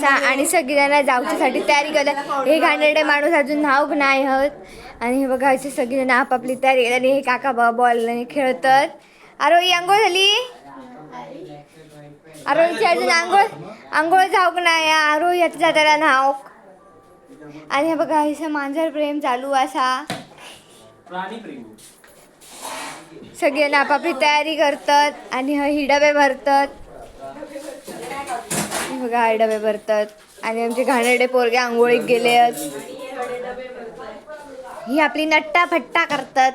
असा आणि सगळ्यांना जाऊच्यासाठी तयारी करतात. हे घाणेरडे माणूस अजून नाव नाही आहोत आणि हे बघा असे सगळेजण आपापली तयारी करतात आणि हे काका बॉल खेळतात. आरोही आंघोळ झाली? आरोहीची अजून आंघोळ जाऊक नाही. आरोही आता जाताना नाव आणि हे बघा हे मांजर प्रेम चालू असा. सगळ्यांना आपापली तयारी करतात आणि ही डबे भरतात. बघा हे डबे भरतात आणि आमचे घाणेरडे पोरगे आंघोळीत गेले. ही आपली नट्टा फट्टा करतात.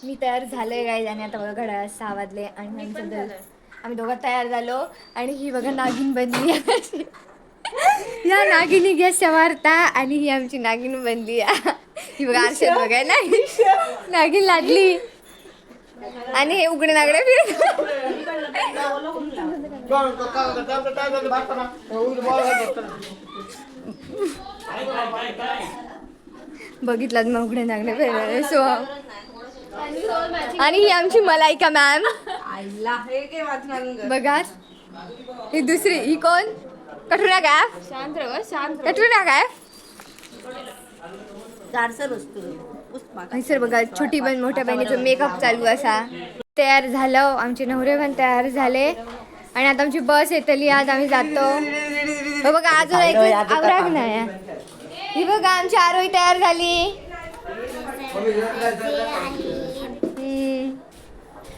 मी तयार झालोय गाईज आणि आता बघा घड्याळ 6 वाजले आणि आम्ही दोघं तयार झालो आणि ही बघा नागिन बनली. या नागिनी गॅस मारता आणि ही आमची नागिन बनली. ही बघा आरशात बघाय नागिन लादली आणि हे उघडे नागडे फिरत. बघितलात मग उघडे नागडे फिरत. सो आणि ही आमची मलाइका मॅम बघा. ही दुसरी ही कोण? कटुरा काय? कटुरा काय? सर बघा छोटी बहीण मोठ्या बहिणीचं मेकअप चालू असा. तयार झालं आमचे नवरे पण तयार झाले आणि आता आमची बस येतली. आज आम्ही जातो. बघा अजून एक आवराग नाही. ही बघा आमची आरोही तयार झाली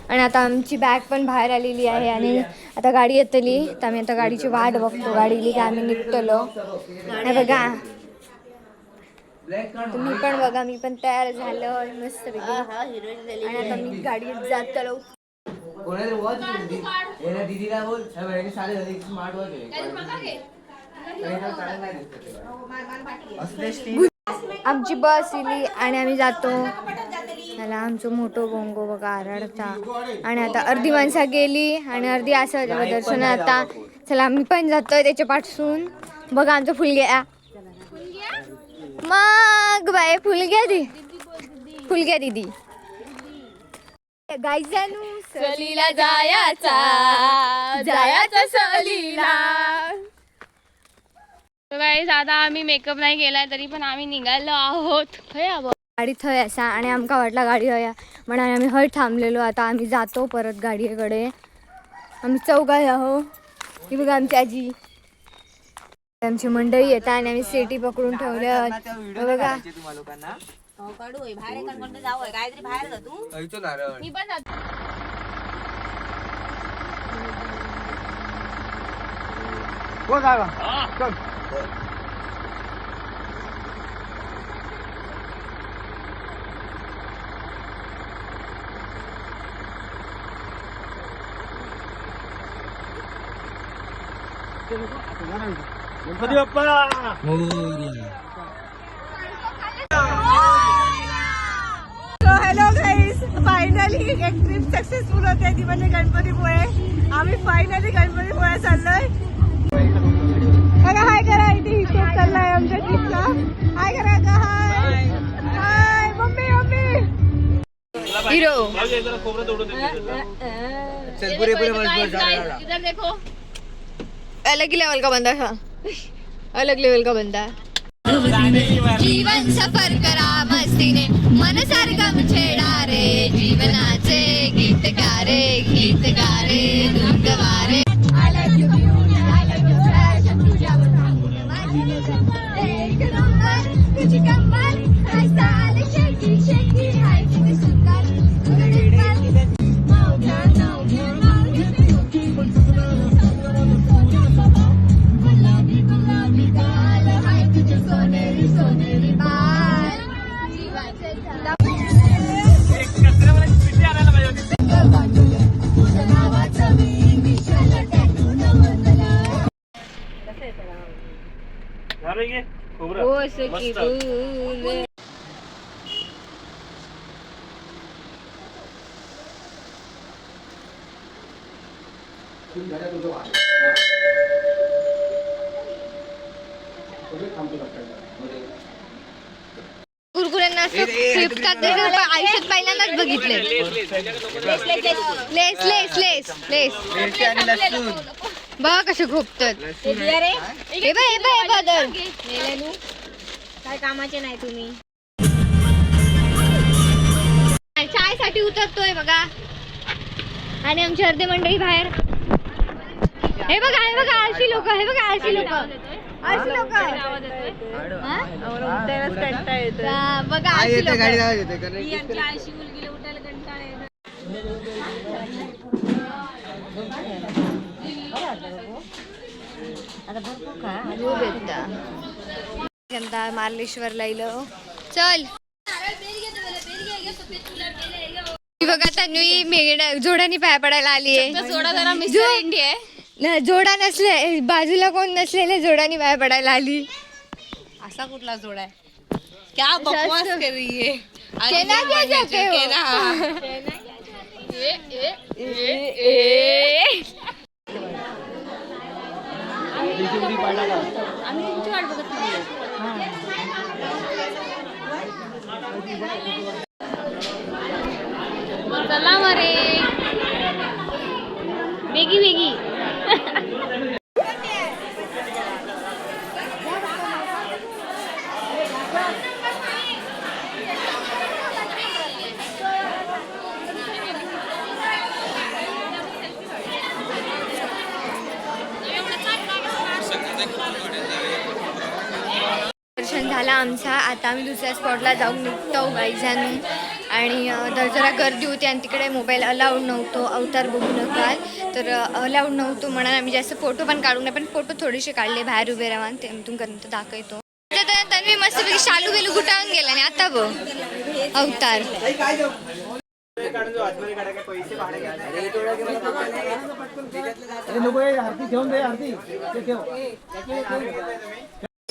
आणि आता आमची बॅग पण बाहेर आलेली आहे आणि आता गाडी येतली तर आम्ही आता गाडीची वाट बघतो. गाडी इली की आम्ही निघतलो. हे बघा तुम्ही पण बघा मी पण तयार झालो मस्त पैकी आणि आता मी गाडीत जातलो. आमची बस इली आणि आम्ही जातो. त्याला आमचं मोठं गोंगो बघा आरडता आणि आता अर्धी माणसं गेली आणि अर्धी असं दर्शन. आता चला आम्ही पण जातोय त्याच्या पाठसून. बघा आमचं फुलग्या मग बाय फुलग्या दिदी गायजानू सहलीला जायचा सहलीला. गाईस आता आम्ही मेकअप नाही केलाय तरी पण आम्ही निघालो आहोत. गाडी थंय असा आणि आमका वाटला गाडी हया म्हणून आम्ही हय थांबलेलो. आता आम्ही जातो परत गाडीकडे. आम्ही चौघा आहो. ही बघा आमची आजी आमची मंडळी येतात आणि आम्ही सेटी पकडून ठेवल्या बघा. Ganpati Bappa hello guys, finally एक ट्रिप सक्सेसफुल होते ती म्हणजे गणपतीपुळे. आम्ही फायनली गणपतीपुळे चाललोय. हाय करा इथे हिशोब चाललाय आमच्या ट्रिपचा. हाय करा का? हाय हाय मम्मी हिरो इधर देखो अलग लेवल का बंदा था. अलग लेवल का बंदा. जीवन सफर करा मस्तीने मन सारखं छेडा रे. जीवनाचे गीत गा रे दुर्ग वारे. कुरकुऱ्यांना आयुष्यात पहिल्यांदाच बघितले. लेस लेस लेस लेस लेस बघ कसे घोपतात. हे दिया रे हे बघ, हे बघ, हे बघ दर. मेलेनू काय कामाचे नाही तुम्ही. चायसाठी उतरतोय बघा. आणि आमची अर्धे मंडळी बाहेर. हे बघा, हे बघा आळशी लोक, हे बघा आळशी लोक, आळशी लोक. उठायलाच कंटाळा येतो. बघा आळशी लोक. ही आमची आळशी मुलगीला उठायला कंटाळा येतो. मार्लेश्वरला इलो. चल बघा तन्वी जोडानी पाया पडायला आली आहे. जोडा जरा मिस्टर इंडिया आहे. जोडा नसले, बाजूला कोण नसलेले जोडानी पाया पडायला आली. असा कुठला जोडा आहे? क्या बकवास कर रही है? केना क्या जाते हो? चला मरे वेगी वेगी. दर्शन झाला आमचा. आता आम्ही दुसऱ्या स्पॉटला जाऊन निघतो गाईजानू. आणि जरा गर्दी होती आणि तिकडे मोबाईल अलाउड नव्हतो. अवतार बघू नका तर अलाउड नव्हतो म्हणून आम्ही जास्त फोटो पण काढू नये. पण फोटो थोडेसे काढले बाहेर उभे राहून ते तुमपर्यंत दाखवतो. तन्वी मस्तपैकी शालू बेलू गुटावून गेला आणि आता बघ अवतार.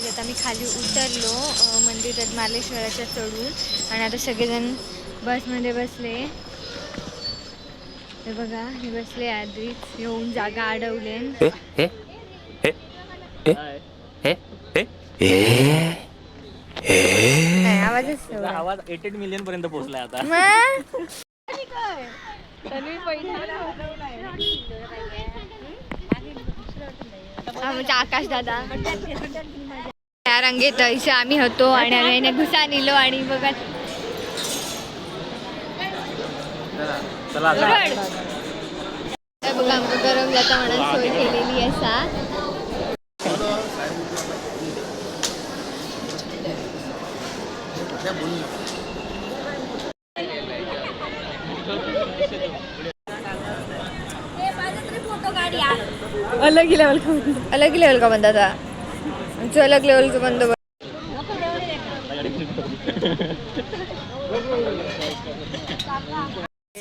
आता मी खाली उतरलो मंदिरात मार्लेश्वराच्या चढून. आणि आता सगळेजण बसमध्ये बसले. हे बघा हे बसले आधीच येऊन जागा अडवले. आवाजच आवाज 88 मिलियन पर्यंत पोहोचलाय आता. म्हणजे आकाश दादा त्या रंगेत इथे आम्ही होतो. आणि आम्ही घुसा निलो. आणि बघा चला बघा आमचं गरम जाता म्हणून सोय केलेली असा. अलग ही लेवल का बंदा था. आमचं अलग लेवलचं बंद.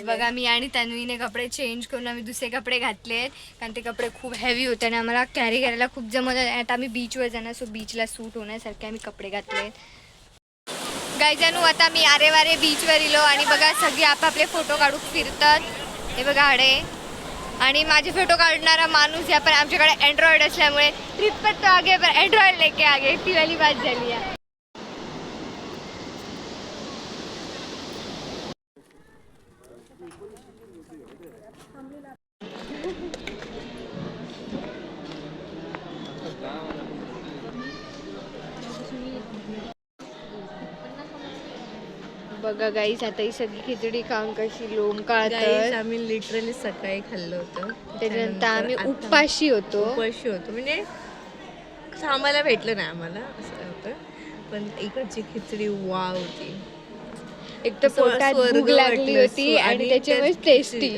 बघा मी आणि तन्वीने कपडे चेंज करून आम्ही दुसरे कपडे घातलेत. कारण ते कपडे खूप हेवी होते आणि आम्हाला कॅरी करायला खूप जमत. आता आम्ही बीचवर जाणार सो बीचला सूट होण्यासारखे आम्ही कपडे घातलेत. गाईजानू आता मी आरे वारे बीचवर इलो. आणि बघा सगळे आपापले फोटो काढून फिरतात. हे बघा हाडे. आणि माझे फोटो काढणारा माणूस या पण आमच्याकडे अँड्रॉइड असल्यामुळे ट्रिप पर तो आगे पर अँड्रॉइड लेके आगे ती वाली बात झाली आहे. बघा गाईस आता ही सगळी खिचडी खाऊन कशी लोंबकाळतात. आम्ही लिटरली सकाळी खाल्लं होतं. त्याच्यानंतर आम्ही उपाशी होतो. म्हणजे थांबायला भेटलं नाही आम्हाला असं होतं. पण इकडची खिचडी वाव होती. एक तर पोटात भूक लागली होती आणि त्याच्यामुळे टेस्टी.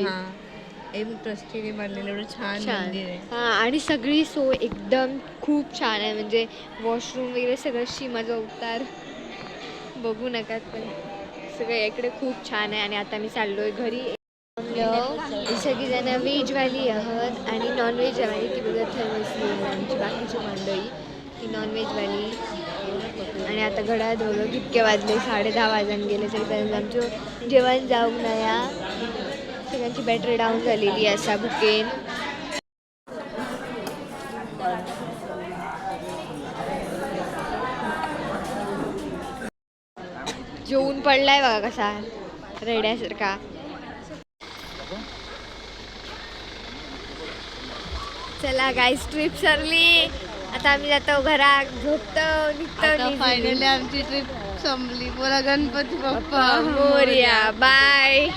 ट्रस्टीने बांधलेलं एवढं छान मंदिर आहे. हा आणि सगळी सोय एकदम खूप छान आहे. म्हणजे वॉशरूम वगैरे सगळं शिमाचा अवतार बघू नका. पण सगळं इकडे खूप छान आहे. आणि आता मी चाललोय घरी. सगळीजण व्हेजवाली आहोत आणि नॉनव्हेजवाली ती बघत बसली. आमची बाकीची मंडळी ती नॉनव्हेजवाली. आणि आता घड्याळ बघ कितके वाजले 10:30 वाजून गेले. सगळ्यांचं आमचं जेवण जाऊन या. सगळ्यांची बॅटरी डाऊन झालेली असा बुकेन. जेवून पडलाय बघा कसा रेड्यासारखा. चला गाईस ट्रिप सरली. आता आम्ही जातो घरात, झोपतो, निघतो. फायनली आमची ट्रिप संपली. बोला गणपती बाप्पा मोरया. बाय.